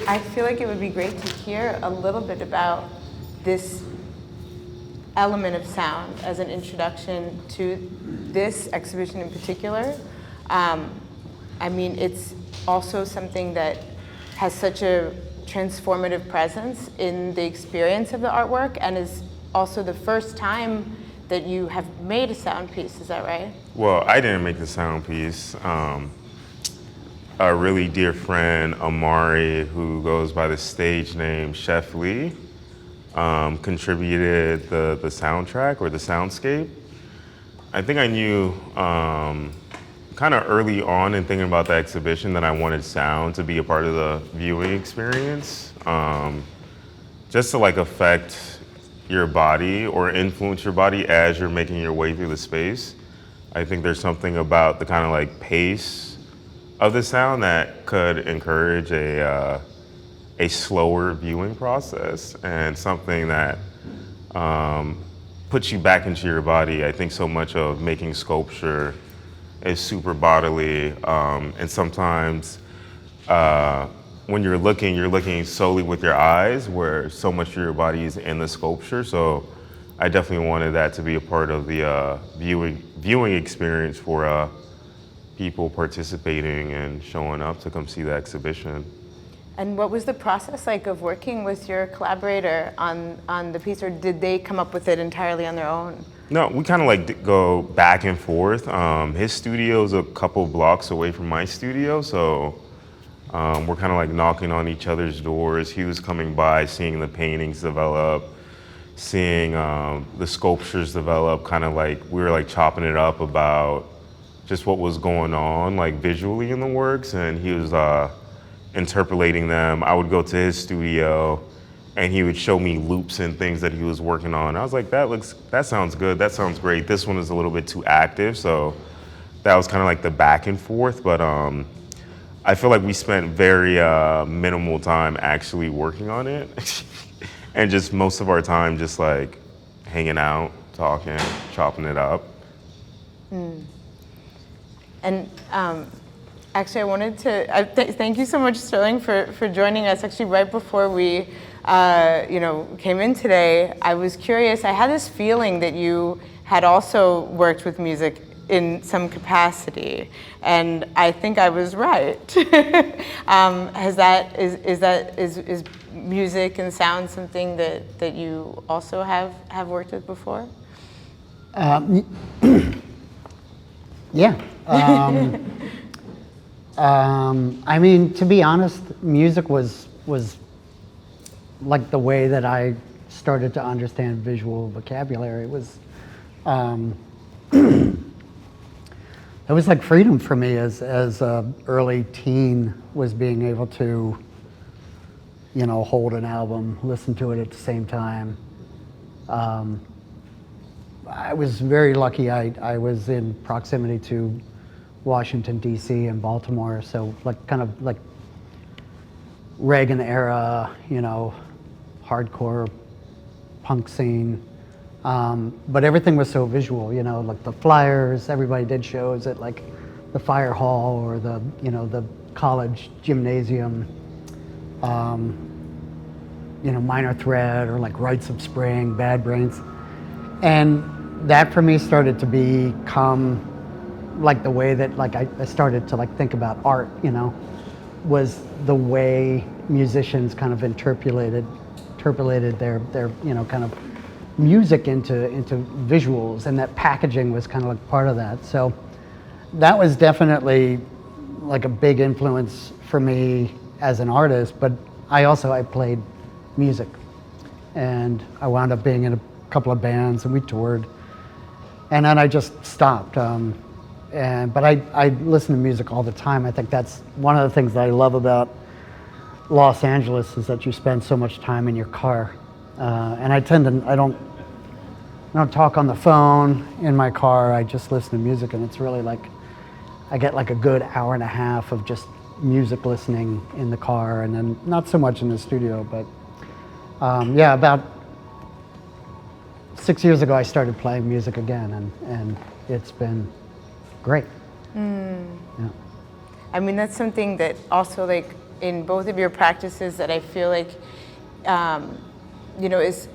I feel like it would be great to hear a little bit about this element of sound as an introduction to this exhibition in particular. I mean, it's also something that has such a transformative presence in the experience of the artwork, and is also the first time that you have made a sound piece, is that right? Well, I didn't make the sound piece. A really dear friend, Amari, who goes by the stage name Chef Lee, contributed the soundtrack or the soundscape. I think I knew kind of early on in thinking about the exhibition that I wanted sound to be a part of the viewing experience, just to like affect your body or influence your body as you're making your way through the space. I think there's something about the kind of like pace of the sound that could encourage a slower viewing process, and something that puts you back into your body. I think so much of making sculpture is super bodily, and sometimes when you're looking solely with your eyes, where so much of your body is in the sculpture. So I definitely wanted that to be a part of the viewing experience for people participating and showing up to come see the exhibition. And what was the process like of working with your collaborator on the piece, or did they come up with it entirely on their own? No, we kind of like go back and forth. His studio is a couple blocks away from my studio, so we're kind of like knocking on each other's doors. He was coming by, seeing the paintings develop, seeing the sculptures develop, kind of like we were like chopping it up about just what was going on like visually in the works, and he was interpolating them. I would go to his studio and he would show me loops and things that he was working on. I was like, that sounds good, that sounds great. This one is a little bit too active, so that was kind of like the back and forth. But I feel like we spent very minimal time actually working on it, and just most of our time just like hanging out, talking, chopping it up. And actually, I wanted to thank you so much, Sterling, for joining us. Actually, right before we came in today, I was curious. I had this feeling that you had also worked with music in some capacity, and I think I was right. Is music and sound something that you also have worked with before? Yeah. I mean, to be honest, music was like the way that I started to understand visual vocabulary. It was it was like freedom for me as a early teen, was being able to, hold an album, listen to it at the same time. I was very lucky. I was in proximity to Washington, D.C. and Baltimore, so kind of like Reagan era, hardcore punk scene. But everything was so visual, like the flyers. Everybody did shows at like the fire hall or the college gymnasium. Minor Threat or like Rites of Spring, Bad Brains, and that for me started to become like the way that like I started to like think about art, was the way musicians kind of interpolated their kind of music into visuals, and that packaging was kind of like part of that. So that was definitely like a big influence for me as an artist. But I played music, and I wound up being in a couple of bands, and we toured, and then I just stopped. But I listen to music all the time. I think that's one of the things that I love about Los Angeles, is that you spend so much time in your car. And I don't talk on the phone in my car. I just listen to music, and it's really like, I get like a good hour and a half of just music listening in the car, and then not so much in the studio. But about 6 years ago, I started playing music again, and it's been great. Yeah. I mean, that's something that also like in both of your practices that I feel like, you know, is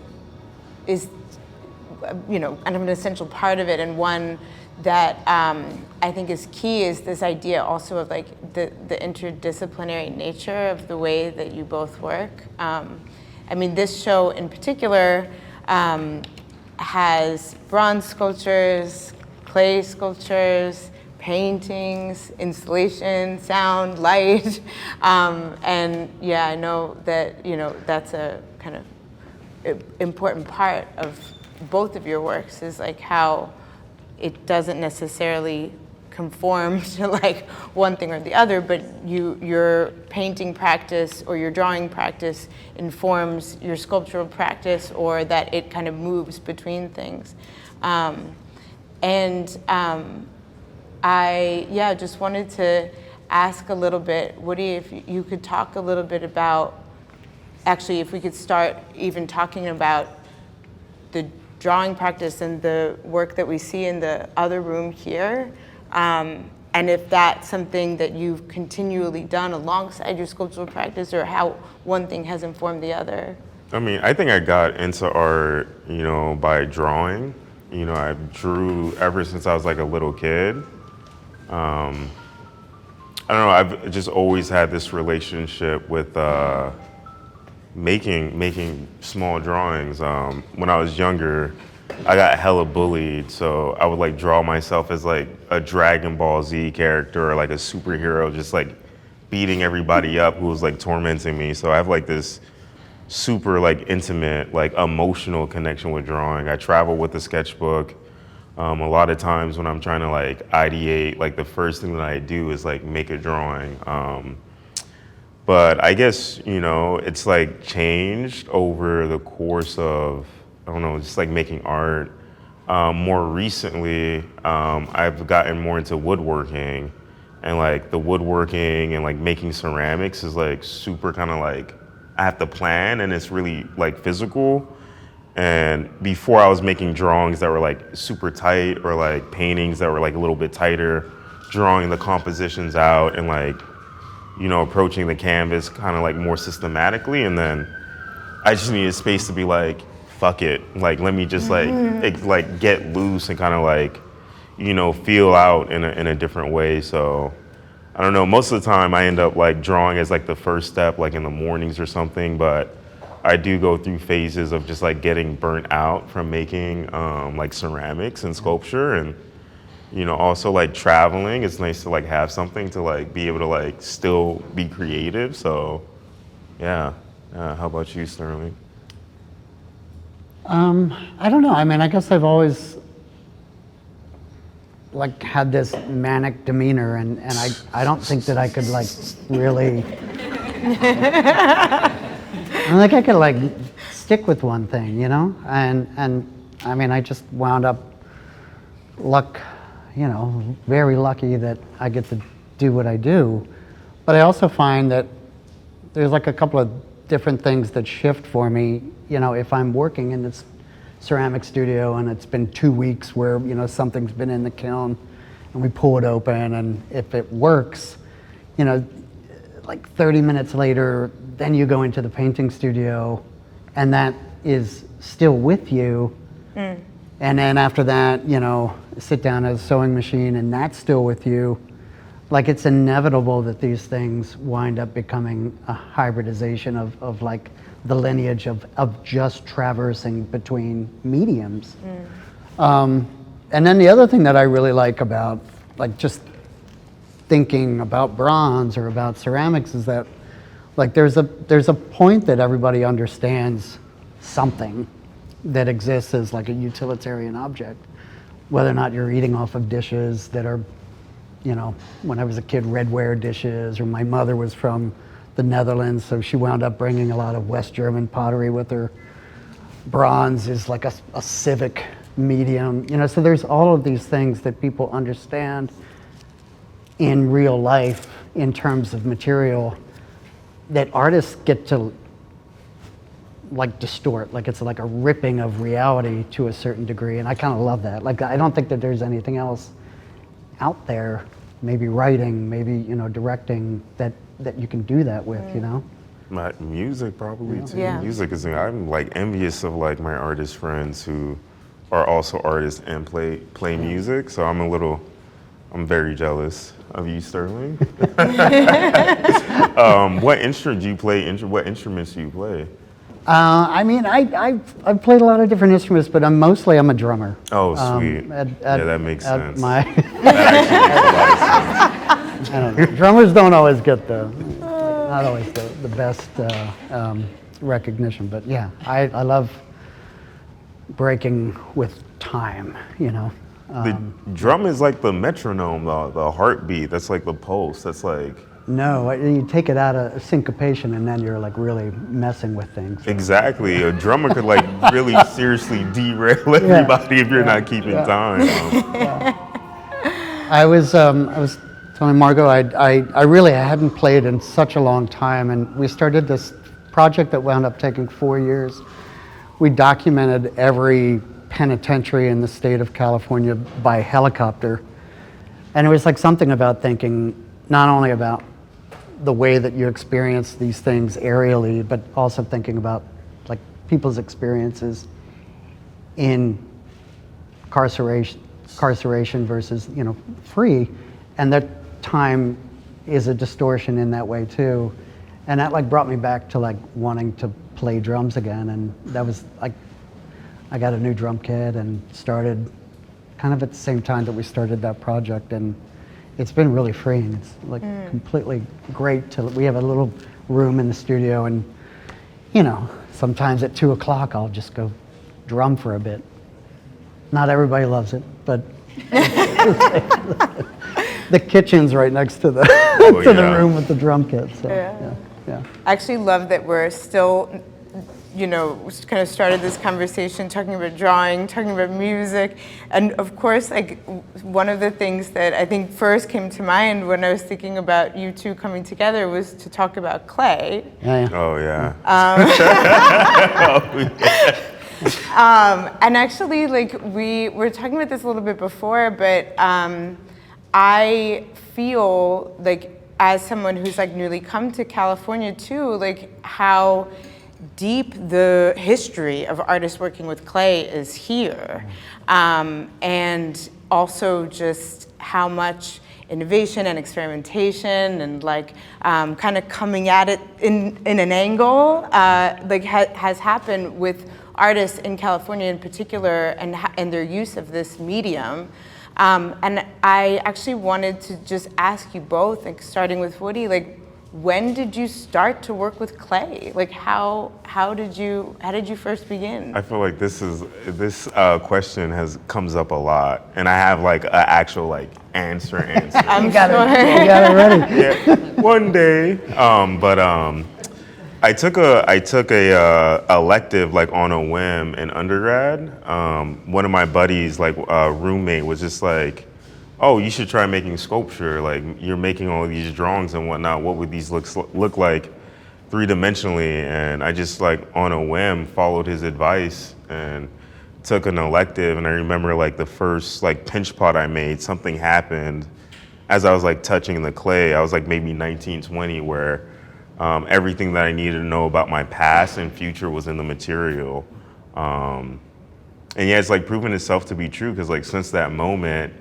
you know, kind of an essential part of it, and one that I think is key is this idea also of like the interdisciplinary nature of the way that you both work. I mean, this show in particular has bronze sculptures, clay sculptures, paintings, installation, sound, light, and yeah, I know that, you know, that's a kind of important part of both of your works, is like how it doesn't necessarily conform to like one thing or the other, but your painting practice or your drawing practice informs your sculptural practice, or that it kind of moves between things. I just wanted to ask a little bit, Woody, if you could talk a little bit about, actually, if we could start even talking about the drawing practice and the work that we see in the other room here, and if that's something that you've continually done alongside your sculptural practice, or how one thing has informed the other. I mean, I think I got into art, you know, by drawing. You know, I drew ever since I was like a little kid. I don't know, I've just always had this relationship with making small drawings. When I was younger, I got hella bullied, so I would like draw myself as like a Dragon Ball Z character or like a superhero, just like beating everybody up who was like tormenting me. So I have like this super like intimate, like emotional connection with drawing. I travel with a sketchbook. A lot of times when I'm trying to like ideate, like the first thing that I do is like make a drawing. But I guess, you know, it's like changed over the course of, I don't know, just like making art. More recently, I've gotten more into woodworking, and like the woodworking and like making ceramics is like super kind of like, I have to plan, and it's really like physical. And before I was making drawings that were like super tight, or like paintings that were like a little bit tighter, drawing the compositions out and like, you know, approaching the canvas kind of like more systematically. And then I just needed space to be like, fuck it. Like, let me just like get loose and kind of like, you know, feel out in a different way. So I don't know, most of the time I end up like drawing as like the first step, like in the mornings or something, but I do go through phases of just like getting burnt out from making like ceramics and sculpture, and you know, also like traveling. It's nice to like have something to like be able to like still be creative. So yeah, how about you, Sterling? I don't know. I mean, I guess I've always like had this manic demeanor, and I don't think that I could like really. I think I could like stick with one thing, you know, and I mean, I just wound up very lucky that I get to do what I do. But I also find that there's like a couple of different things that shift for me. You know, if I'm working in this ceramic studio and it's been 2 weeks where, you know, something's been in the kiln and we pull it open, and if it works, you know, like 30 minutes later, then you go into the painting studio and that is still with you. And then after that, you know, sit down at a sewing machine and that's still with you. Like, it's inevitable that these things wind up becoming a hybridization of like the lineage of just traversing between mediums. And then the other thing that I really like about like just thinking about bronze or about ceramics is that like there's a point that everybody understands something that exists as like a utilitarian object, whether or not you're eating off of dishes that are, you know, when I was a kid, redware dishes, or my mother was from the Netherlands, so she wound up bringing a lot of West German pottery with her. Bronze is like a civic medium, you know, so there's all of these things that people understand in real life in terms of material that artists get to like distort, like it's like a ripping of reality to a certain degree, and I kind of love that. Like, I don't think that there's anything else out there, maybe writing, maybe, you know, directing, that that you can do that with, you know? My music probably too. Yeah. Music is, I'm like envious of like my artist friends who are also artists and play music. So I'm very jealous of you, Sterling. What instrument do you play? What instruments do you play? I mean, I've played a lot of different instruments, but I'm a drummer. Oh, sweet. Yeah, that makes at sense. My, That actually makes a lot of sense. I don't know, drummers don't always get not always the best recognition, but yeah, I love breaking with time, you know. The drum is like the metronome, the heartbeat. That's like the pulse. That's like. No, you take it out of syncopation and then you're like really messing with things. Exactly. A drummer could like really seriously derail everybody if you're not keeping time. I was telling Margot I really hadn't played in such a long time, and we started this project that wound up taking 4 years. We documented every penitentiary in the state of California by helicopter, and it was like something about thinking not only about the way that you experience these things aerially, but also thinking about like people's experiences in incarceration versus, you know, free, and that time is a distortion in that way too. And that like brought me back to like wanting to play drums again, and that was like, I got a new drum kit and started kind of at the same time that we started that project, and it's been really freeing. It's like completely great we have a little room in the studio, and you know, sometimes at 2 o'clock I'll just go drum for a bit. Not everybody loves it, but the kitchen's right next to the the room with the drum kit. So yeah. I actually love that we're still, you know, kind of started this conversation talking about drawing, talking about music, and of course, like one of the things that I think first came to mind when I was thinking about you two coming together was to talk about clay. Oh yeah. And actually, like we were talking about this a little bit before, but I feel like as someone who's like newly come to California too, like how deep the history of artists working with clay is here, and also just how much innovation and experimentation and like kind of coming at it in an angle like has happened with artists in California in particular, and their use of this medium. And I actually wanted to just ask you both, like starting with Woody, like when did you start to work with clay? Like how did you first begin? I feel like this question comes up a lot, and I have like an actual like answer. I'm You got sure. it ready. Yeah, one day. I took a elective like on a whim in undergrad. One of my buddies, like roommate, was just like, "Oh, you should try making sculpture. Like you're making all these drawings and whatnot. What would these look like three-dimensionally?" And I just like on a whim followed his advice and took an elective. And I remember like the first like pinch pot I made, something happened as I was like touching the clay. I was like maybe 19, 20, where everything that I needed to know about my past and future was in the material. And yeah, it's like proven itself to be true, because like since that moment,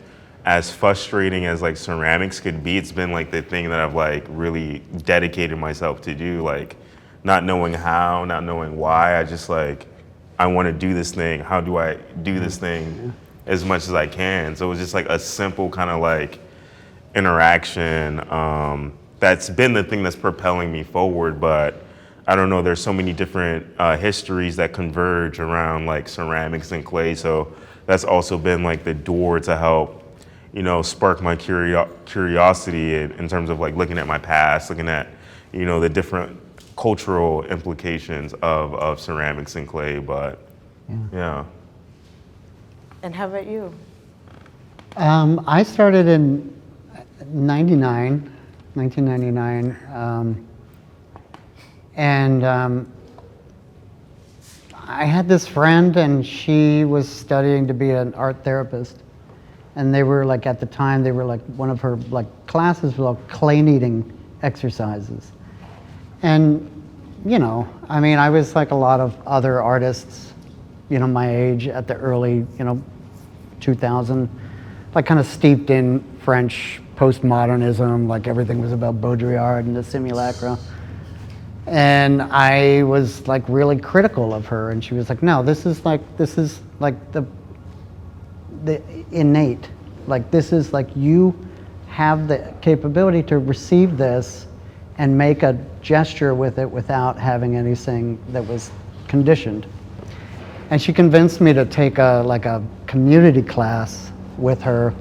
as frustrating as like ceramics could be, it's been like the thing that I've like really dedicated myself to do, like not knowing how, not knowing why. I just like, I want to do this thing. How do I do this thing as much as I can? So it was just like a simple kind of like interaction. That's been the thing that's propelling me forward. But I don't know, there's so many different histories that converge around like ceramics and clay. So that's also been like the door to help, you know, spark my curiosity in terms of like looking at my past, looking at, you know, the different cultural implications of ceramics and clay. But yeah. And how about you? I started in 1999, and I had this friend, and she was studying to be an art therapist, and they were like, at the time, they were like, one of her like classes was like clay kneading exercises. And, you know, I mean, I was like a lot of other artists, you know, my age at the early, 2000, like kind of steeped in French postmodernism, like everything was about Baudrillard and the simulacra. And I was like really critical of her, and she was like, no, this is like the innate, like this is like you have the capability to receive this and make a gesture with it without having anything that was conditioned. And she convinced me to take a community class with her.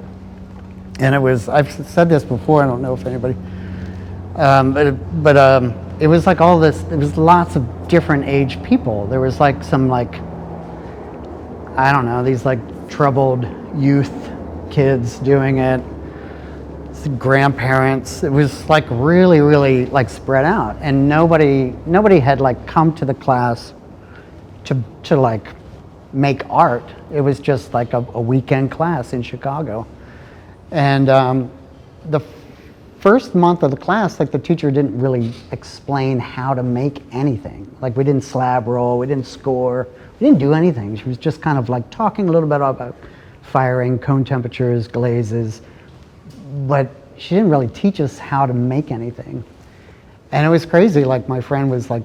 And it was, I've said this before, I don't know if anybody, it was like all this, it was lots of different age people. There was like some like, I don't know, these like troubled youth kids doing it, grandparents. It was like really, really like spread out. And nobody had like come to the class to like make art. It was just like a weekend class in Chicago. And the first month of the class, like the teacher didn't really explain how to make anything. Like we didn't slab roll, we didn't score, we didn't do anything. She was just kind of like talking a little bit about firing, cone temperatures, glazes, but she didn't really teach us how to make anything. And it was crazy. Like my friend was like,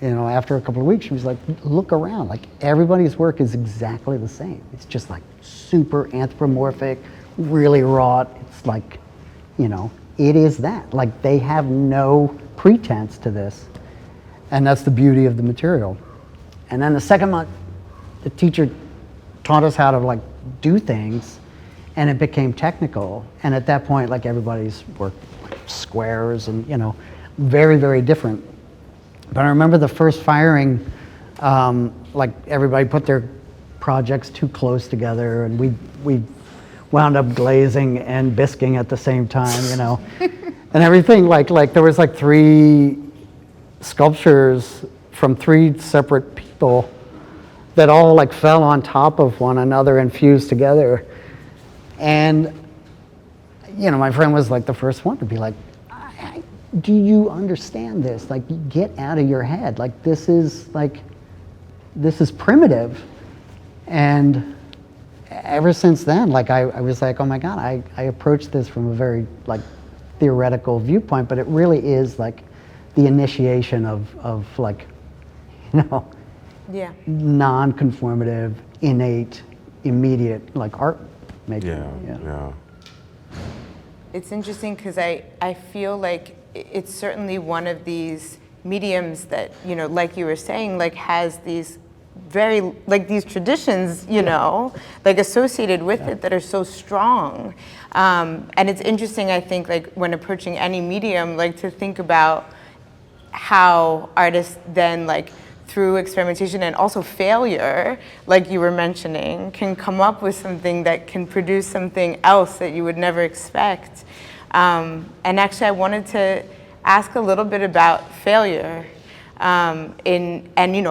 after a couple of weeks, she was like, look around, like everybody's work is exactly the same. It's just like super anthropomorphic, really wrought. It's like, it is that. Like they have no pretense to this. And that's the beauty of the material. And then the second month, the teacher taught us how to like do things, and it became technical. And at that point, like everybody's work squares and, very, very different. But I remember the first firing, like everybody put their projects too close together, and we wound up glazing and bisquing at the same time, and everything. Like there was like 3 sculptures from 3 separate people that all like fell on top of one another and fused together. And, my friend was like the first one to be like, do you understand this? Like, get out of your head. Like, this is primitive. And ever since then, like, I was like, oh my God, I approached this from a very, like, theoretical viewpoint, but it really is, like, the initiation of like, Yeah. non-conformative, innate, immediate, like, art making. Yeah. It's interesting because I feel like it's certainly one of these mediums that, like you were saying, like has these very, like these traditions, like associated with it that are so strong. And it's interesting, I think, like when approaching any medium, like to think about how artists then like through experimentation and also failure, like you were mentioning, can come up with something that can produce something else that you would never expect. And actually, I wanted to ask a little bit about failure.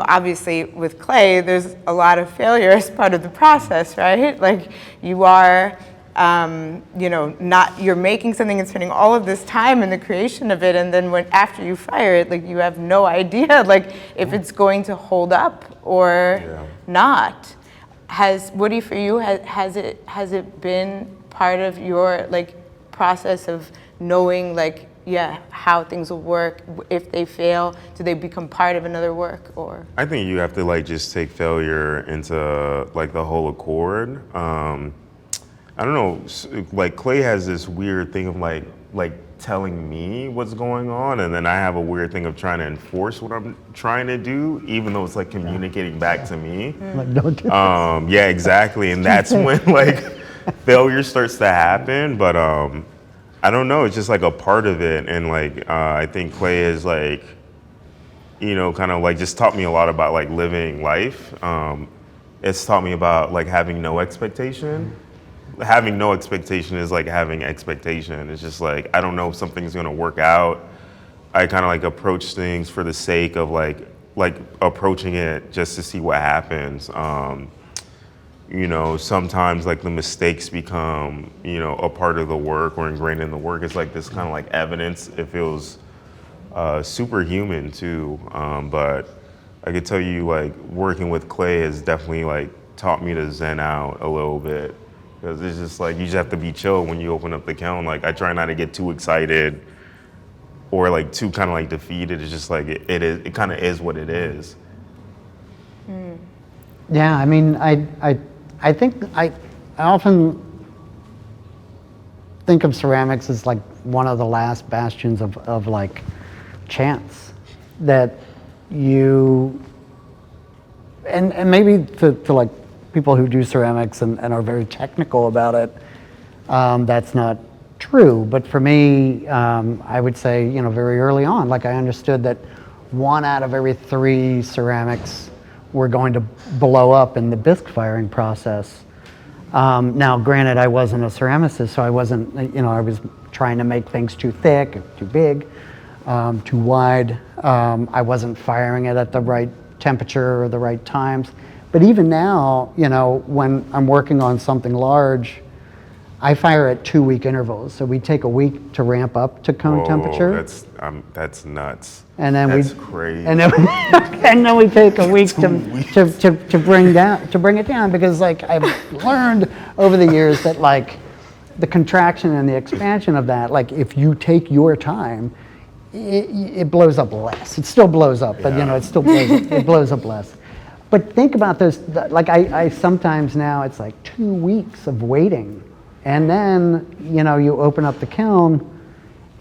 Obviously with clay, there's a lot of failure as part of the process, right? Like you are, you're making something and spending all of this time in the creation of it, and then after you fire it, like you have no idea, like if it's going to hold up or not. Woody, for you, has it been part of your like process of knowing like how things will work? If they fail, do they become part of another work? Or I think you have to like just take failure into like the whole accord. I don't know, like clay has this weird thing of like telling me what's going on, and then I have a weird thing of trying to enforce what I'm trying to do, even though it's like communicating back to me. Like, don't do this. Yeah, exactly, and that's when like failure starts to happen. But I don't know, it's just like a part of it, and like I think clay is like, kind of like just taught me a lot about like living life. It's taught me about like having no expectation. Having no expectation is like having expectation. It's just like, I don't know if something's gonna work out. I kind of like approach things for the sake of like approaching it just to see what happens. you know, sometimes like the mistakes become, you know, a part of the work or ingrained in the work. It's like this kind of like evidence. It feels superhuman too. But I could tell you, like, working with clay has definitely like taught me to zen out a little bit, because it's just like you just have to be chill when you open up the kiln. Like, I try not to get too excited or like too kind of like defeated. It's just like it kind of is what it is. Yeah, I mean, I think I often think of ceramics as like one of the last bastions of like chance that you, and maybe to like people who do ceramics and are very technical about it, that's not true. But for me, I would say, you know, very early on, like I understood that 1 out of every 3 ceramics were going to blow up in the bisque firing process. Now, granted, I wasn't a ceramicist, so I wasn't, you know, I was trying to make things too thick, too big, too wide. I wasn't firing it at the right temperature or the right times. But even now, you know, when I'm working on something large, I fire at 2-week intervals. So we take a week to ramp up to cone Whoa, temperature. that's nuts. And then that's crazy. And then we take a week to bring it down, because like I've learned over the years that like the contraction and the expansion of that, like if you take your time, it blows up less. It still blows up, but you know, it still blows up, it blows up less. But think about those, like I sometimes now it's like 2 weeks of waiting, and then, you know, you open up the kiln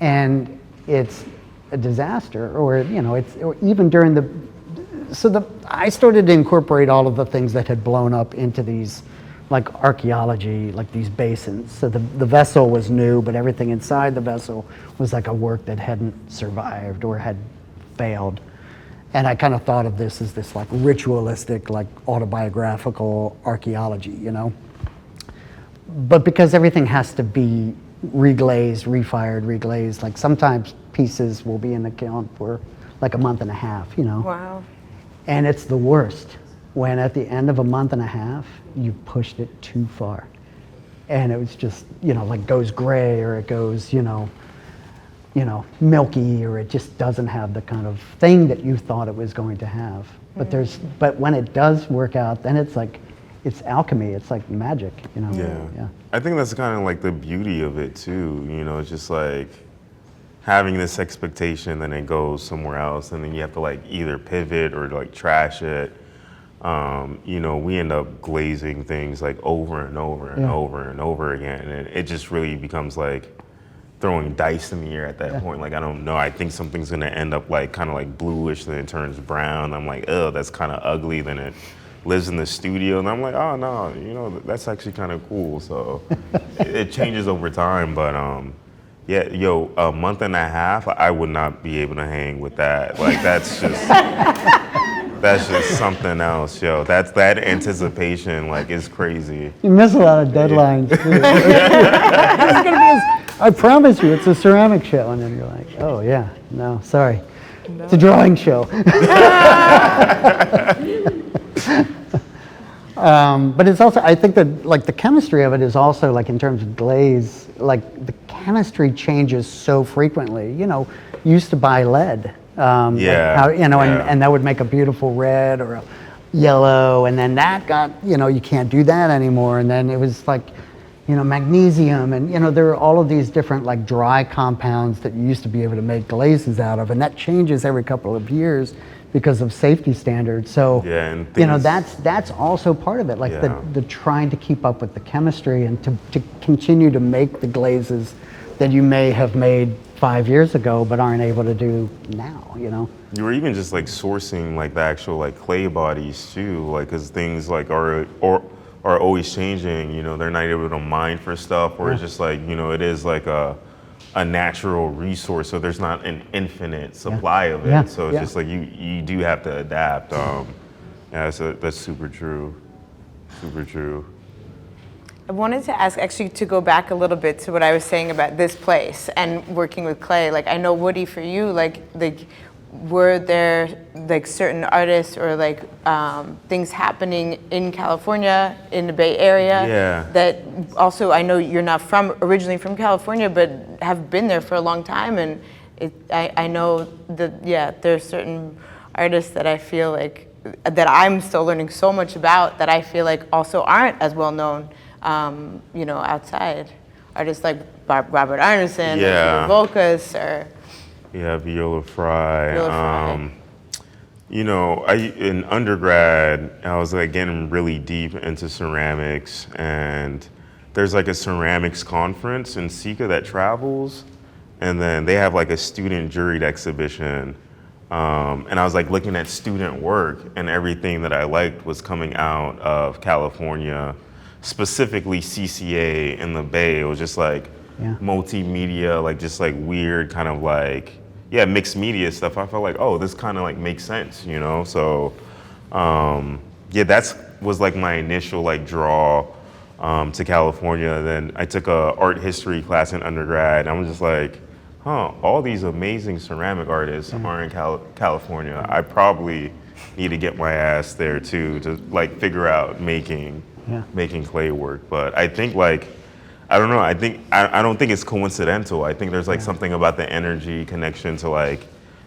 and it's a disaster, or, you know, or even during I started to incorporate all of the things that had blown up into these, like archaeology, like these basins. So the vessel was new, but everything inside the vessel was like a work that hadn't survived or had failed. And I kind of thought of this as this like ritualistic, like autobiographical archaeology, you know? But because everything has to be reglazed, refired, reglazed, like sometimes pieces will be in the kiln for like a month and a half, you know? Wow. And it's the worst when at the end of a month and a half, you pushed it too far. And it was just, you know, like goes gray, or it goes, you know, milky, or it just doesn't have the kind of thing that you thought it was going to have. But when it does work out, then it's like, it's alchemy. It's like magic, you know? Yeah. I think that's kind of like the beauty of it too. You know, it's just like having this expectation, then it goes somewhere else, and then you have to like either pivot or like trash it. You know, we end up glazing things like over and over and over and over again, and it just really becomes like throwing dice in the air at that point. Like, I don't know, I think something's gonna end up like kind of like bluish, then it turns brown. I'm like, oh, that's kind of ugly. Then it lives in the studio, and I'm like, oh no, you know, that's actually kind of cool. So it changes over time, but yeah, yo, a month and a half, I would not be able to hang with that. Like, that's just something else, yo. That anticipation, like, is crazy. You miss a lot of deadlines too. I promise you, it's a ceramic show, and then you're like, oh yeah, no, sorry, it's a drawing show. But it's also, I think that like the chemistry of it is also like in terms of glaze, like the chemistry changes so frequently. You know, you used to buy lead, and that would make a beautiful red or a yellow, and then that got, you know, you can't do that anymore. And then it was like, you know, magnesium, and you know, there are all of these different like dry compounds that you used to be able to make glazes out of, and that changes every couple of years because of safety standards. So, you know, that's also part of it, like the trying to keep up with the chemistry and to continue to make the glazes that you may have made 5 years ago but aren't able to do now, you know? You were even just like sourcing like the actual like clay bodies too, like, because things like are always changing, you know, they're not able to mine for stuff, or it's just like, you know, it is like a natural resource, so there's not an infinite supply of it. So it's just like you do have to adapt. So that's super true. Super true. I wanted to ask, actually, to go back a little bit to what I was saying about this place and working with clay. Like, I know, Woody, for you, like were there like certain artists or like things happening in California, in the Bay Area, Yeah. that also, I know you're not originally from California, but have been there for a long time, and I know that, yeah, there's certain artists that I feel like, that I'm still learning so much about, that I feel like also aren't as well known, you know, outside. Artists like Robert Arneson, Yeah. or Volkas, or Yeah, Viola Fry. Viola Fry. You know, in undergrad, I was like getting really deep into ceramics, and there's like a ceramics conference in Sika that travels, and then they have like a student juried exhibition. And I was like looking at student work, and everything that I liked was coming out of California, specifically CCA in the Bay. It was just like multimedia, like just like weird kind of like, yeah, mixed media stuff. I felt like, oh, this kind of like makes sense, you know? So, yeah, that's was like my initial like draw to California. Then I took a art history class in undergrad. I was just like, huh, all these amazing ceramic artists are in California. I probably need to get my ass there too, to like figure out making clay work. But I think like, I don't know, I don't think it's coincidental. I think there's like something about the energy connection to like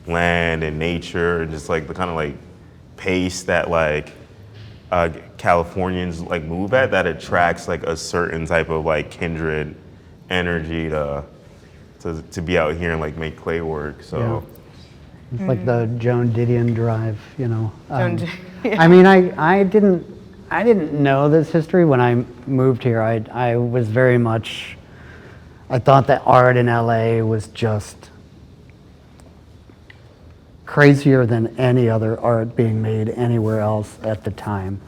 land and nature, and just like the kind of like pace that like Californians like move at, that attracts like a certain type of like kindred energy to be out here and like make clay work. So It's like the Joan Didion drive, you know. Yeah. I mean, I didn't know this history when I moved here. I was very much, I thought that art in LA was just crazier than any other art being made anywhere else at the time.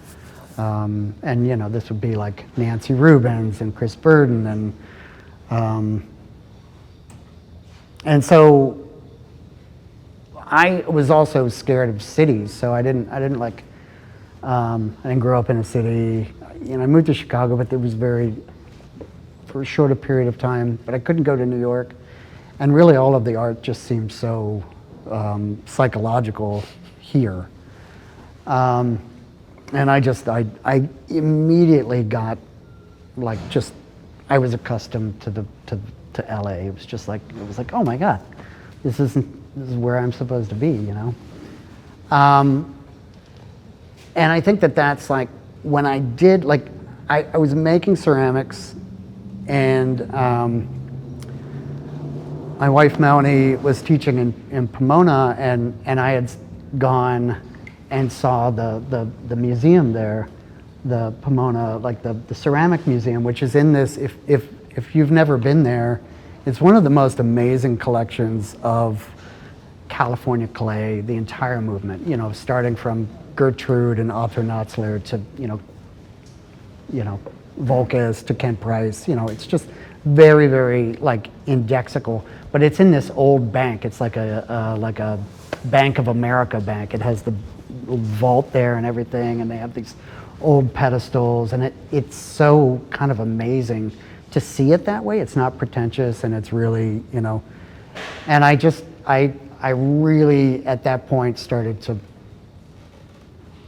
And you know, this would be like Nancy Rubens and Chris Burden, and so I was also scared of cities, so I didn't like, I didn't grow up in a city. You know, I moved to Chicago, but it was for a shorter period of time, but I couldn't go to New York. And really all of the art just seemed so psychological here. And I immediately got like, I was accustomed to LA. It was like, oh my God, this is where I'm supposed to be, you know? And I think that's like, when I did, like, I was making ceramics, and my wife Melanie was teaching in Pomona, and I had gone and saw the museum there, the Pomona, like the ceramic museum, which is in this, if you've never been there, it's one of the most amazing collections of California clay, the entire movement, you know, starting from Gertrude and Arthur Knotzler to, you know, Volkas to Ken Price, you know, it's just very, very like indexical, but it's in this old bank. It's like a Bank of America bank. It has the vault there and everything, and they have these old pedestals, and it's so kind of amazing to see it that way. It's not pretentious, and it's really, you know, and I really at that point started to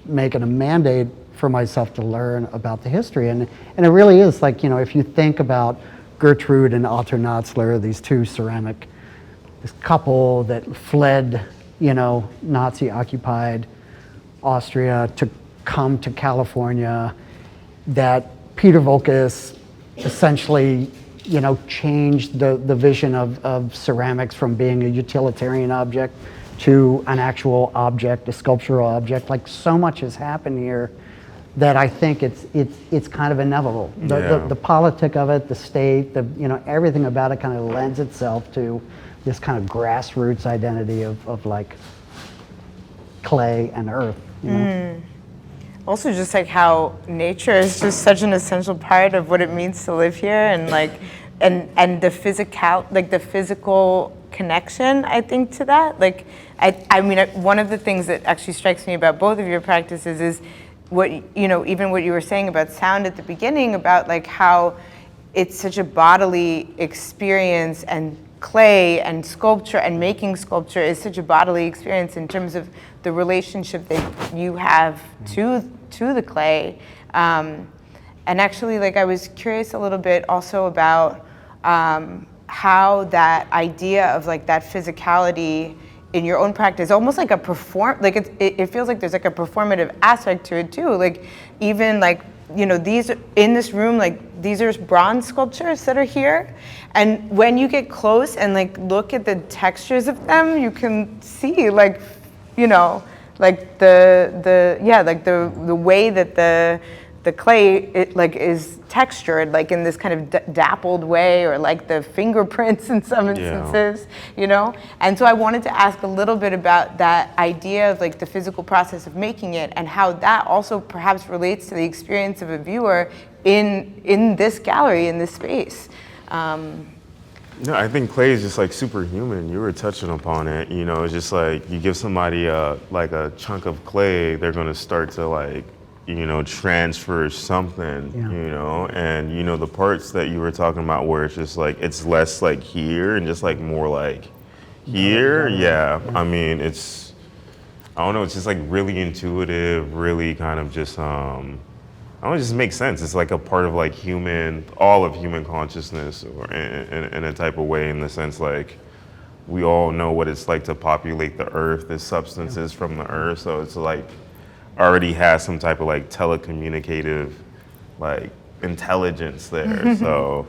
make it a mandate for myself to learn about the history, and it really is like, you know, if you think about Gertrude and Arthur Knotzler, these two this couple that fled, you know, Nazi-occupied Austria to come to California, that Peter Volkas essentially, you know, changed the vision of ceramics from being a utilitarian object to an actual object, a sculptural object. Like, so much has happened here that I think it's kind of inevitable. The politic of it, the state, you know, everything about it kind of lends itself to this kind of grassroots identity of like clay and earth, you know? Also, just like how nature is just such an essential part of what it means to live here, and like, and the physical connection, I think, to that. Like, I mean, one of the things that actually strikes me about both of your practices is what, you know, even what you were saying about sound at the beginning, about like how it's such a bodily experience, and clay and sculpture and making sculpture is such a bodily experience in terms of the relationship that you have to the clay. And actually, like, I was curious a little bit also about how that idea of like that physicality in your own practice, almost like it feels like there's like a performative aspect to it too. Like even like, you know, these in this room, like these are bronze sculptures that are here. And when you get close and like look at the textures of them, you can see like, you know, like the way that the clay is textured like in this kind of dappled way, or like the fingerprints in some instances, you know? And so I wanted to ask a little bit about that idea of like the physical process of making it, and how that also perhaps relates to the experience of a viewer in this gallery, in this space. No, I think clay is just like superhuman. You were touching upon it. You know, it's just like you give somebody like a chunk of clay, they're gonna start to like, you know, transfer something, you know, and you know, the parts that you were talking about where it's just like, it's less like here and just like more like here. Yeah. I mean, I don't know, it's just like really intuitive, really kind of just, I don't know, it just makes sense. It's like a part of like all of human consciousness, or in a type of way, in the sense like, we all know what it's like to populate the earth, the substances from the earth. So it's like, already has some type of like telecommunicative like intelligence there. So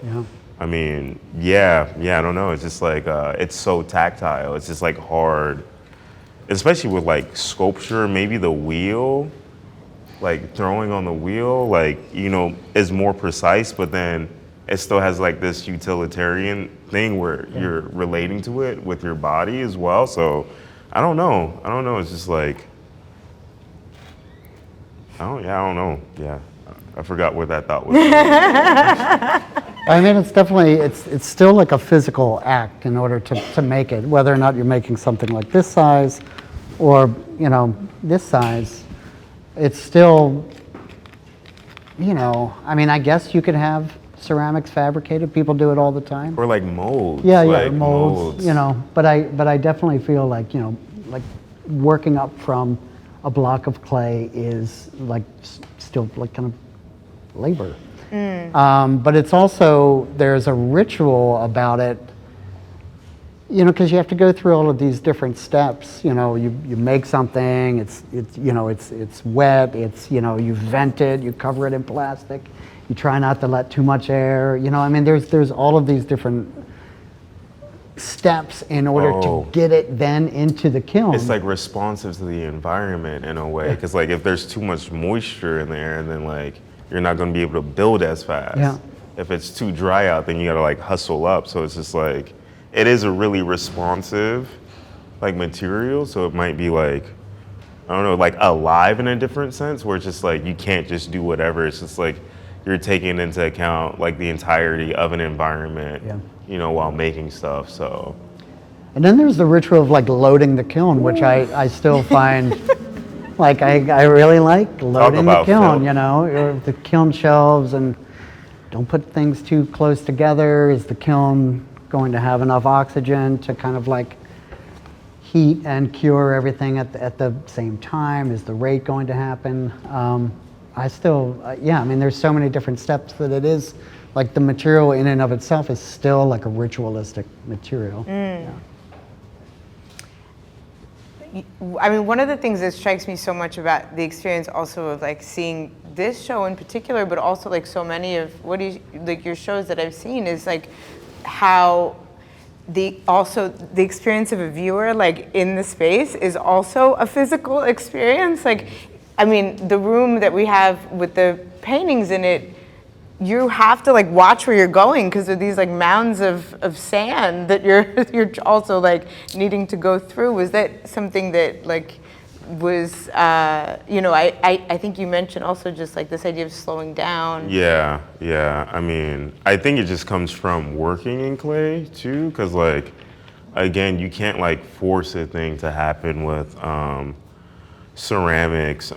I mean, I don't know, it's just like it's so tactile, it's just like hard, especially with like sculpture. Maybe the wheel, like throwing on the wheel, like, you know, is more precise, but then it still has like this utilitarian thing where you're relating to it with your body as well. So I don't know, it's just like, I don't know. Yeah, I forgot what that thought was. I mean, it's definitely, it's still like a physical act in order to make it, whether or not you're making something like this size or, you know, this size. It's still, you know, I mean, I guess you could have ceramics fabricated. People do it all the time. Or like molds. Yeah, like molds, you know, but I definitely feel like, you know, like working up from a block of clay is like still like kind of labor. But it's also, there's a ritual about it, you know, because you have to go through all of these different steps. You know, you make something, it's you know, it's wet, it's, you know, you vent it, you cover it in plastic, you try not to let too much air, you know, I mean, there's all of these different steps in order to get it then into the kiln. It's like responsive to the environment in a way, because like if there's too much moisture in there, then like you're not going to be able to build as fast. Yeah. If it's too dry out, then you got to like hustle up. So it's just like, it is a really responsive like material. So it might be like, I don't know, like alive in a different sense, where it's just like you can't just do whatever. It's just like you're taking into account like the entirety of an environment, you know, while making stuff. So, and then there's the ritual of like loading the kiln, which I still find like I really like loading the kiln, you know, or the kiln shelves, and don't put things too close together. Is the kiln going to have enough oxygen to kind of like heat and cure everything at the same time? Is the rate going to happen? I still, I mean, there's so many different steps that it is, like the material in and of itself is still like a ritualistic material. I mean, one of the things that strikes me so much about the experience also of like seeing this show in particular, but also like so many of like your shows that I've seen, is like how the experience of a viewer like in the space is also a physical experience. Like, I mean, the room that we have with the paintings in it, you have to like watch where you're going because of these like mounds of sand that you're also like needing to go through. Was that something that like was, you know, I think you mentioned also just like this idea of slowing down. Yeah. I mean, I think it just comes from working in clay too, because like, again, you can't like force a thing to happen with ceramics.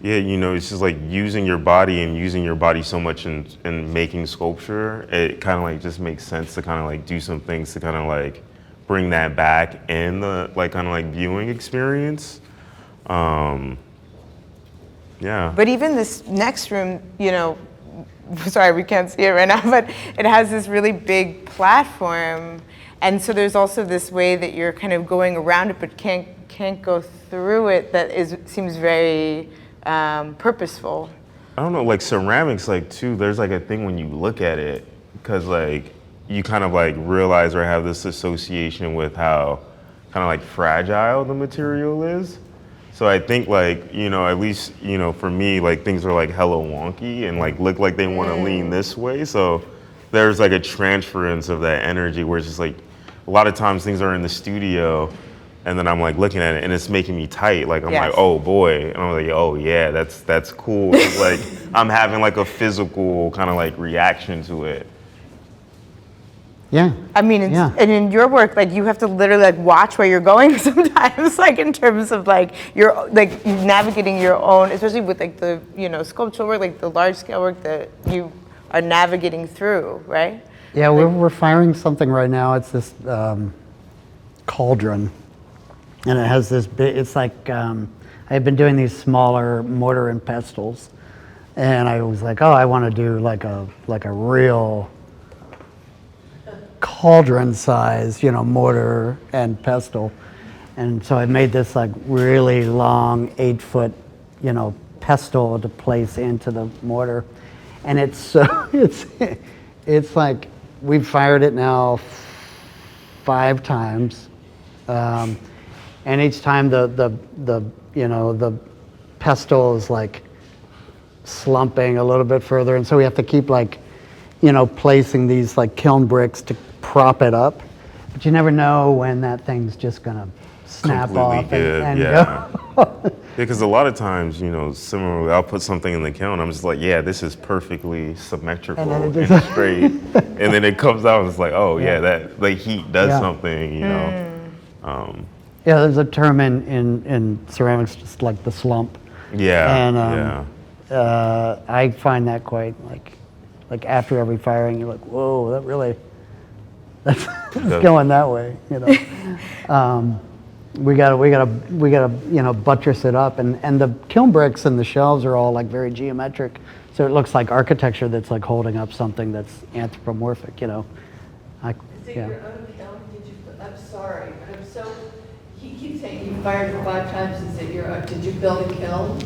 Yeah, it's just like using your body and using your body so much in making sculpture. It kind of like just makes sense to kind of like do some things to kind of like bring that back in the like kind of like viewing experience. Yeah. But even this next room, sorry, we can't see it right now, but it has this really big platform. And so there's also this way that you're kind of going around it, but can't go through it that seems very purposeful. I don't know, like ceramics, like too, there's like a thing when you look at it, because like you kind of like realize or have this association with how kind of like fragile the material is. So I think like, at least, for me, like things are like hella wonky and like look like they want to lean this way. So there's like a transference of that energy where it's just like, a lot of times things are in the studio and then I'm like looking at it and it's making me tight. Like I'm Yes. like, oh boy. And I'm like, oh yeah, that's cool. It's like I'm having like a physical kind of like reaction to it. Yeah. I mean, and in your work, like you have to literally like watch where you're going sometimes, like in terms of like you're like navigating your own, especially with like the sculptural work, like the large scale work that you are navigating through, right? Yeah, we're firing something right now. It's this cauldron, and it has this big. It's like I've been doing these smaller mortar and pestles, and I was like, oh, I want to do like a real cauldron size, mortar and pestle. And so I made this like really long 8-foot, pestle to place into the mortar. And it's so, it's like, we've fired it now 5 times. And each time the pestle is like slumping a little bit further. And so we have to keep like, placing these like kiln bricks to prop it up, but you never know when that thing's just gonna snap off and go. Because a lot of times, similarly, I'll put something in the kiln, I'm just like, yeah, this is perfectly symmetrical and straight, and then it comes out and it's like, oh yeah, that like heat does something, Yeah, there's a term in ceramics, just like the slump. Yeah. And I find that quite like after every firing, you're like, whoa, that's going that way, We gotta buttress it up, and the kiln bricks and the shelves are all like very geometric, so it looks like architecture that's like holding up something that's anthropomorphic, Is it your own kiln? I'm sorry, but he keeps saying you fired it 5 times. Is it your own? Did you build a kiln?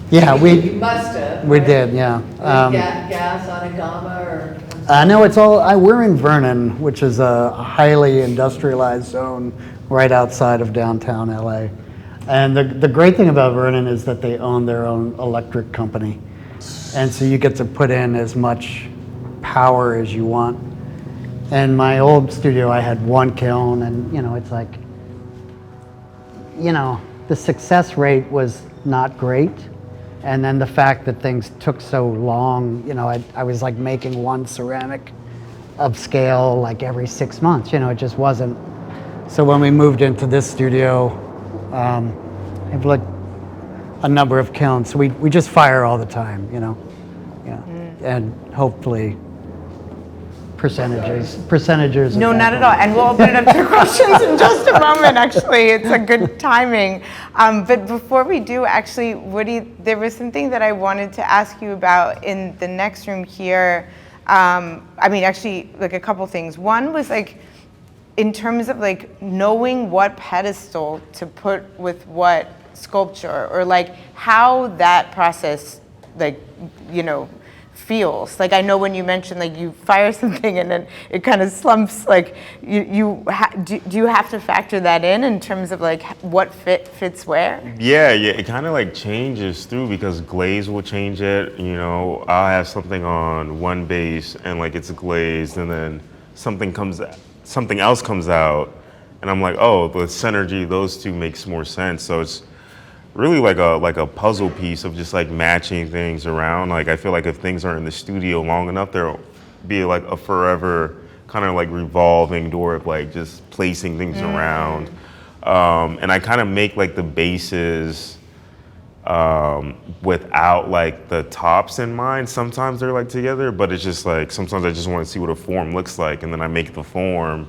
Yeah, You must have. we right? did, yeah. Gas on a gamma or? No, it's all, we're in Vernon, which is a highly industrialized zone right outside of downtown LA. And the great thing about Vernon is that they own their own electric company. And so you get to put in as much power as you want. And my old studio, I had 1 kiln, and it's like, the success rate was not great. And then the fact that things took so long, I was like making 1 ceramic of scale like every 6 months, it just wasn't. So when we moved into this studio, I have like a number of kilns. So we just fire all the time, and hopefully percentages. No, not at all. And we'll open it up to questions in just a moment, actually. It's a good timing. But before we do, actually, Woody, there was something that I wanted to ask you about in the next room here. Actually, like a couple things. One was like, in terms of like knowing what pedestal to put with what sculpture, or like how that process, like, feels. Like I know when you mentioned like you fire something and then it kind of slumps, like do you have to factor that in terms of like what fits where? Yeah, it kind of like changes through, because glaze will change it. I'll have something on one base and like it's glazed, and then something else comes out, and I'm like, oh, the synergy of those two makes more sense. So it's really like a puzzle piece of just like matching things around. Like I feel like if things are in the studio long enough, there'll be like a forever kind of like revolving door of like just placing things around. And I kind of make like the bases without like the tops in mind. Sometimes they're like together, but it's just like sometimes I just want to see what a form looks like, and then I make the form,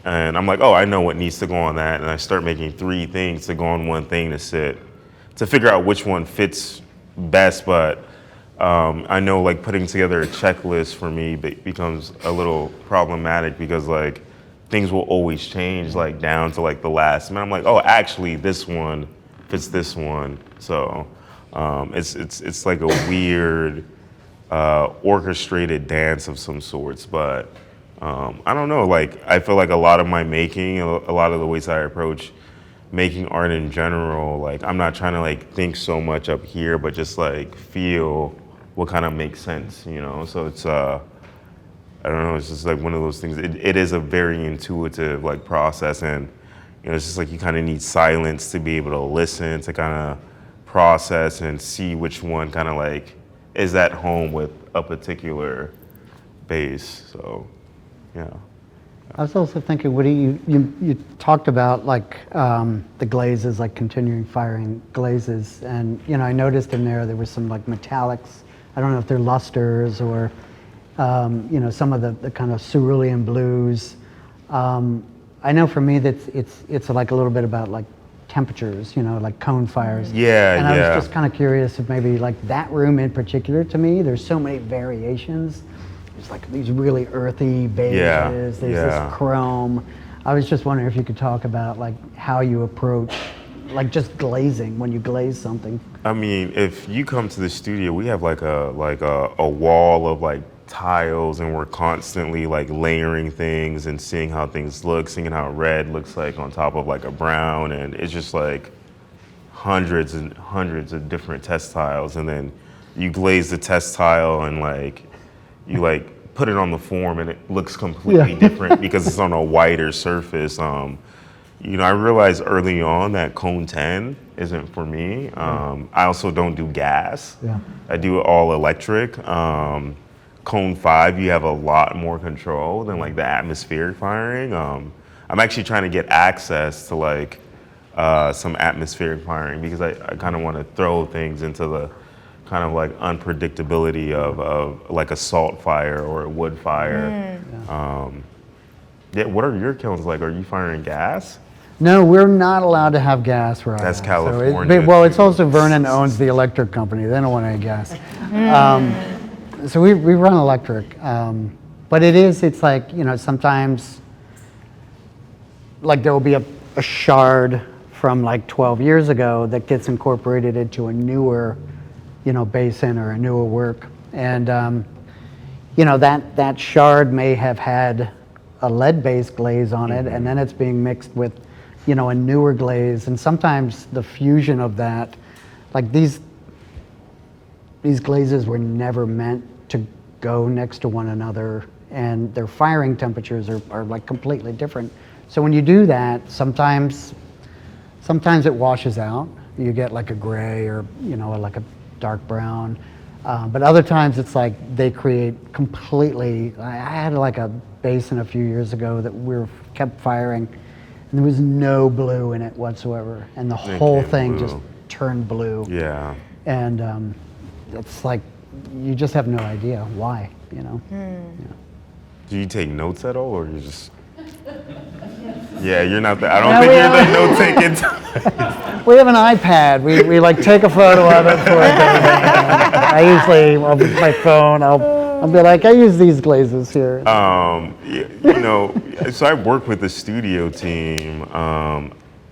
and I'm like, oh, I know what needs to go on that, and I start making 3 things to go on one thing to sit, to figure out which one fits best. But I know like putting together a checklist for me becomes a little problematic because like things will always change like down to like the last minute. I'm like, oh, actually this one fits this one. So it's like a weird orchestrated dance of some sorts. But I don't know, like I feel like a lot of my making, a lot of the ways I approach making art in general, like I'm not trying to like think so much up here, but just like feel what kind of makes sense, you know? So it's, I don't know, it's just like one of those things. It is a very intuitive like process, and you know, it's just like you kind of need silence to be able to listen, to kind of process and see which one kind of like is at home with a particular base. So, yeah. I was also thinking, Woody, you talked about like the glazes, like continuing firing glazes, and you know, I noticed in there was some like metallics. I don't know if they're lusters or you know, some of the kind of cerulean blues. I know for me that it's like a little bit about like temperatures, you know, like cone fires. Yeah, and I yeah. was just kind of curious if maybe like that room in particular, to me, there's so many variations. There's like these really earthy beiges, there's this chrome. I was just wondering if you could talk about like how you approach like just glazing when you glaze something. I mean, if you come to the studio, we have like a wall of like tiles, and we're constantly like layering things and seeing how things look, seeing how red looks like on top of like a brown, and it's just like hundreds and hundreds of different test tiles, and then you glaze the test tile and like you like put it on the form and it looks completely different because it's on a whiter surface. You know, I realized early on that cone 10 isn't for me. I also don't do gas. I do it all electric. Cone 5, you have a lot more control than like the atmospheric firing. I'm actually trying to get access to like some atmospheric firing because I kind of want to throw things into the kind of like unpredictability of like a salt fire or a wood fire. Yeah, what are your kilns like? Are you firing gas? No, we're not allowed to have gas where I That's am. California. Well, it's also Vernon owns the electric company. They don't want any gas. So we run electric. But it's like, you know, sometimes like there will be a shard from like 12 years ago that gets incorporated into a newer, you know, basin or a newer work. And, you know, that shard may have had a lead-based glaze on it, and then it's being mixed with, you know, a newer glaze. And sometimes the fusion of that, like these glazes were never meant to go next to one another, and their firing temperatures are like completely different. So when you do that, sometimes it washes out. You get like a gray or, you know, like a dark brown. But other times it's like they create completely, I had like a basin a few years ago that kept firing, and there was no blue in it whatsoever. And the whole thing just turned blue. Yeah. And it's like, you just have no idea why, you know? Yeah. Do you take notes at all, or you just? Yeah, you're not. I don't think you're the note taking. We have an iPad. We like take a photo of it for it. I usually, with my phone, I'll be like, I use these glazes here. You know, so I work with the studio team,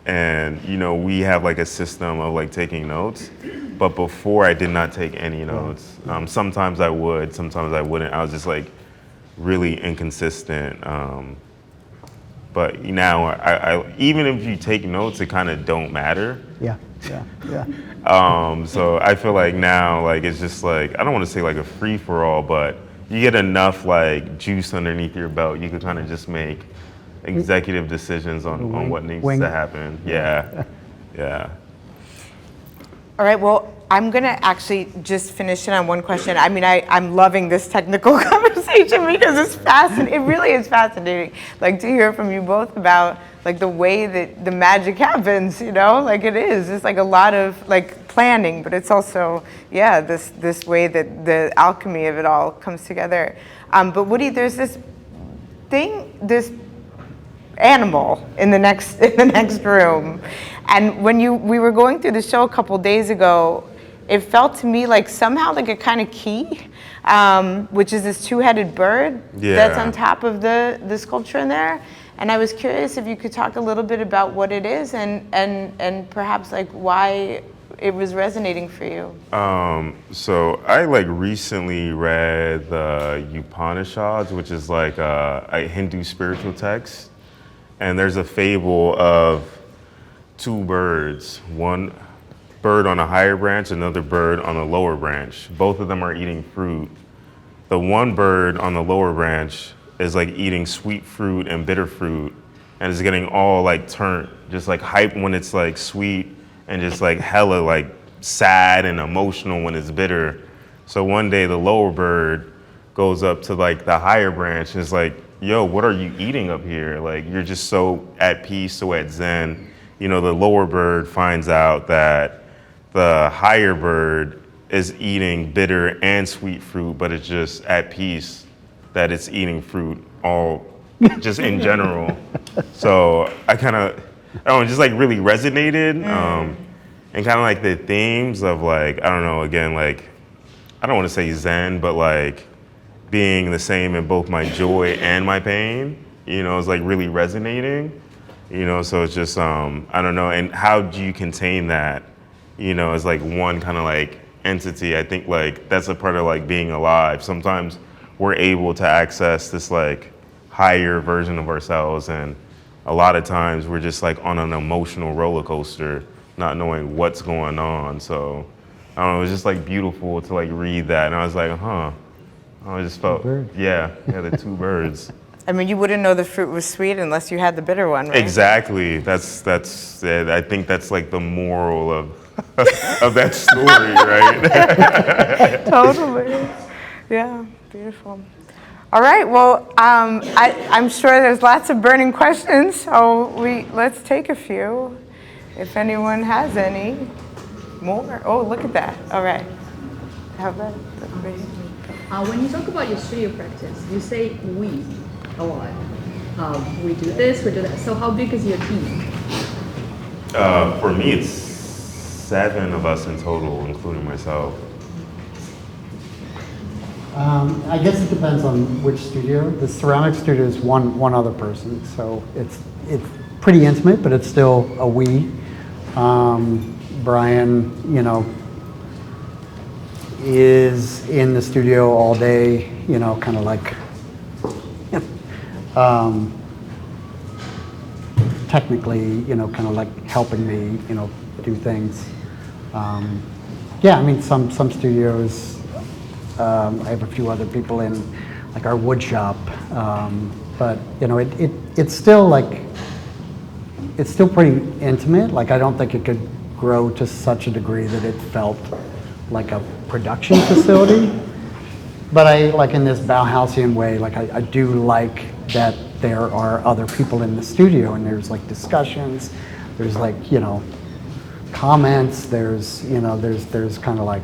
and you know, we have like a system of like taking notes. But before, I did not take any notes. Sometimes I would, sometimes I wouldn't. I was just like really inconsistent. But now, I even if you take notes, it kind of don't matter. Yeah. So I feel like now, like it's just like, I don't want to say like a free for all, but you get enough like juice underneath your belt, you could kind of just make executive decisions on what needs to happen. Yeah. All right, well, I'm gonna actually just finish it on one question. I mean, I'm loving this technical conversation because it's fascinating. It really is fascinating, like to hear from you both about like the way that the magic happens, you know? Like it is, it's like a lot of like planning, but it's also, yeah, this way that the alchemy of it all comes together. But Woody, there's this this animal in the next room, and when we were going through the show a couple days ago, it felt to me like somehow like a kind of key, which is this two-headed bird that's on top of the sculpture in there. And I was curious if you could talk a little bit about what it is and perhaps like why it was resonating for you. So I like recently read the Upanishads, which is like a Hindu spiritual text. And there's a fable of two birds, one bird on a higher branch, another bird on a lower branch. Both of them are eating fruit. The one bird on the lower branch is like eating sweet fruit and bitter fruit and is getting all like turnt, just like hype when it's like sweet and just like hella like sad and emotional when it's bitter. So one day the lower bird goes up to like the higher branch and is like, yo, what are you eating up here? Like, you're just so at peace, so at zen. You know, the lower bird finds out that the higher bird is eating bitter and sweet fruit, but it's just at peace that it's eating fruit all just in general. So I kind of, I don't know, just like really resonated. And kind of like the themes of like, I don't know, again, like, I don't want to say zen, but like being the same in both my joy and my pain, you know, is like really resonating, you know, so it's just, I don't know, and how do you contain that, you know, as like one kind of like entity. I think like that's a part of like being alive. Sometimes we're able to access this like higher version of ourselves, and a lot of times we're just like on an emotional roller coaster, not knowing what's going on. So I don't know, it was just like beautiful to like read that, and I was like, I just felt, yeah, the two birds. I mean, you wouldn't know the fruit was sweet unless you had the bitter one, right? Exactly. That's I think that's like the moral of of that story, right? Totally. Yeah, beautiful. All right, well, I'm sure there's lots of burning questions, so let's take a few, if anyone has any more. Oh, look at that. All right. How about that? When you talk about your studio practice, you say we a lot. We do this, we do that. So how big is your team? For me, it's 7 of us in total, including myself. I guess it depends on which studio. The ceramic studio is one other person, so it's pretty intimate, but it's still a we. Brian, you know, is in the studio all day, you know, kind of like technically, you know, kind of like helping me, you know, do things. Yeah, I mean, some studios, I have a few other people in, like our wood shop, but you know, it's still like, it's still pretty intimate. Like, I don't think it could grow to such a degree that it felt like a production facility. But I, like in this Bauhausian way, like I do like that there are other people in the studio, and there's like discussions, there's like, you know, comments, there's, you know, there's kind of like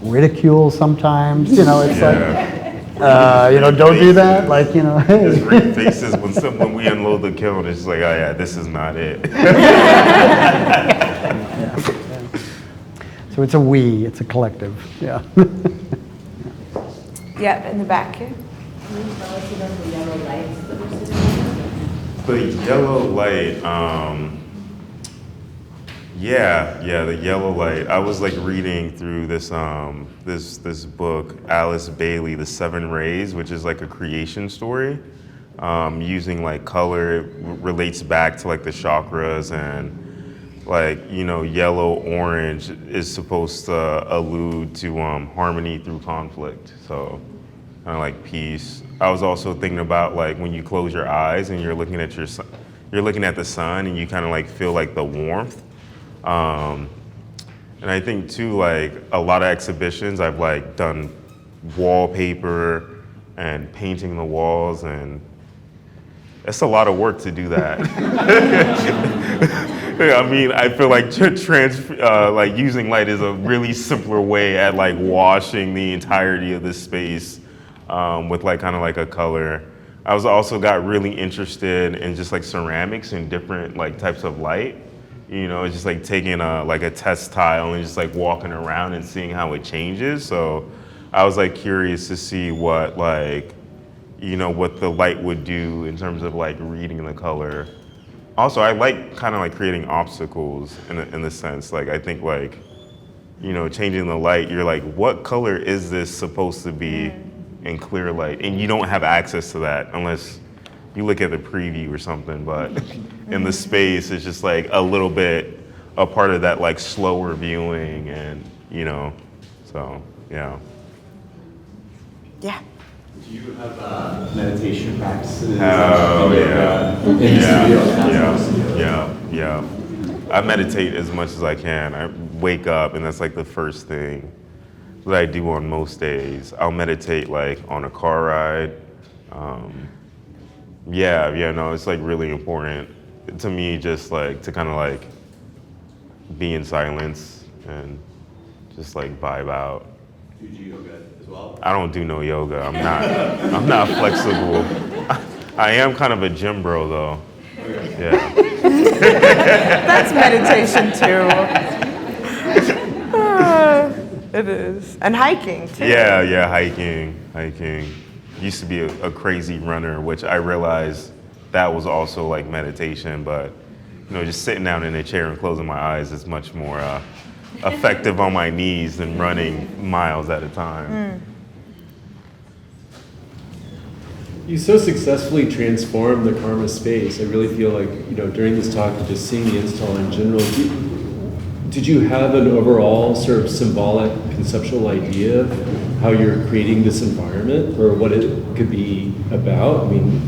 ridicule sometimes, you know, it's like, you know, don't do that, like, you know, hey. Just great faces when we unload the kiln, it's like, oh yeah, this is not it. So it's a we, it's a collective, yeah. Yeah, in the back here. Can you tell us about the yellow lights that are sitting there? The yellow light, the yellow light. I was like reading through this this book, Alice Bailey, The 7 Rays, which is like a creation story, using like color. It relates back to like the chakras, and like, you know, yellow, orange is supposed to allude to harmony through conflict. So kind of like peace. I was also thinking about like when you close your eyes and you're looking at the sun, and you kind of like feel like the warmth. And I think too, like a lot of exhibitions, I've like done wallpaper and painting the walls, and it's a lot of work to do that. I mean, I feel like like using light is a really simpler way at like washing the entirety of the space with like kind of like a color. I was also got really interested in just like ceramics and different like types of light. You know, it's just like taking like a test tile and just like walking around and seeing how it changes. So I was like curious to see what like, you know, what the light would do in terms of like reading the color. Also, I like kind of like creating obstacles in the sense, like I think like, you know, changing the light, you're like, what color is this supposed to be in clear light? And you don't have access to that unless you look at the preview or something, but in the space, it's just like a little bit a part of that like slower viewing and, you know, so, yeah. Yeah. Do you have meditation practices? Oh, yeah. In the studio? Yeah. I meditate as much as I can. I wake up and that's like the first thing that I do on most days. I'll meditate like on a car ride. No, it's like really important to me just like to kind of like be in silence and just like vibe out. Do you do yoga as well? I don't do no yoga. I'm not flexible. I am kind of a gym bro though. Okay. Yeah. That's meditation too. It is. And hiking too. Yeah, hiking. Used to be a crazy runner, which I realized that was also like meditation, but you know, just sitting down in a chair and closing my eyes is much more effective on my knees than running miles at a time. You so successfully transformed the Karma space. I really feel like, you know, during this talk and just seeing the install in general, did you have an overall sort of symbolic conceptual idea of how you're creating this environment or what it could be about? I mean,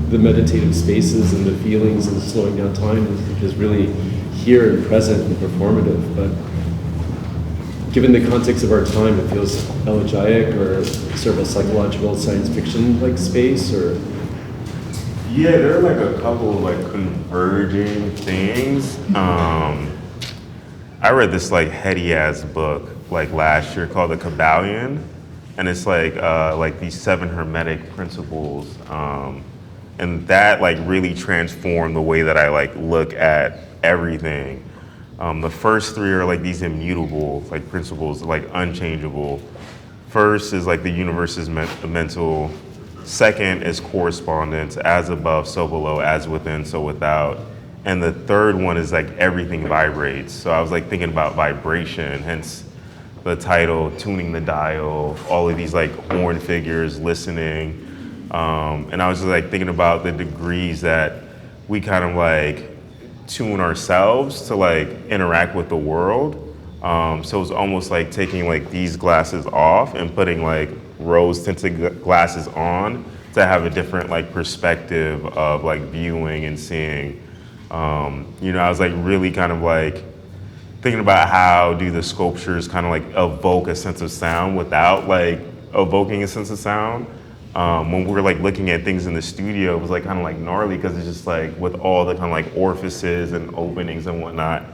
the meditative spaces and the feelings and slowing down time is really here and present and performative, but given the context of our time, it feels elegiac or sort of a psychological science fiction like space, or? Yeah, there are like a couple of like converging things. I read this like heady ass book like last year called The Kabbalion, and it's like these 7 hermetic principles, and that like really transformed the way that I like look at everything. The first 3 are like these immutable like principles, like unchangeable. First is like the universe is mental. Second is correspondence, as above, so below, as within, so without. And the third one is like everything vibrates. So I was like thinking about vibration, hence the title, Tuning the Dial, all of these like horn figures listening. And I was just like thinking about the degrees that we kind of like tune ourselves to like interact with the world. So it's almost like taking like these glasses off and putting like rose tinted glasses on to have a different like perspective of like viewing and seeing. You know, I was like really kind of like thinking about how do the sculptures kind of like evoke a sense of sound without like evoking a sense of sound. When we were like looking at things in the studio, it was like kind of like gnarly because it's just like with all the kind of like orifices and openings and whatnot,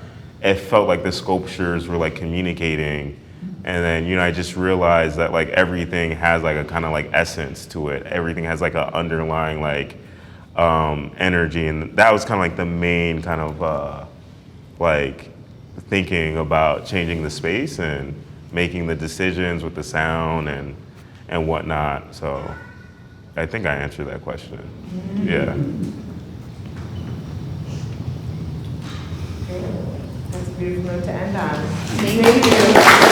it felt like the sculptures were like communicating. And then, you know, I just realized that like everything has like a kind of like essence to it. Everything has like an underlying like energy, and that was kind of like the main kind of like thinking about changing the space and making the decisions with the sound and whatnot. So I think I answered that question. Yeah. That's a beautiful note to end on. Thank you.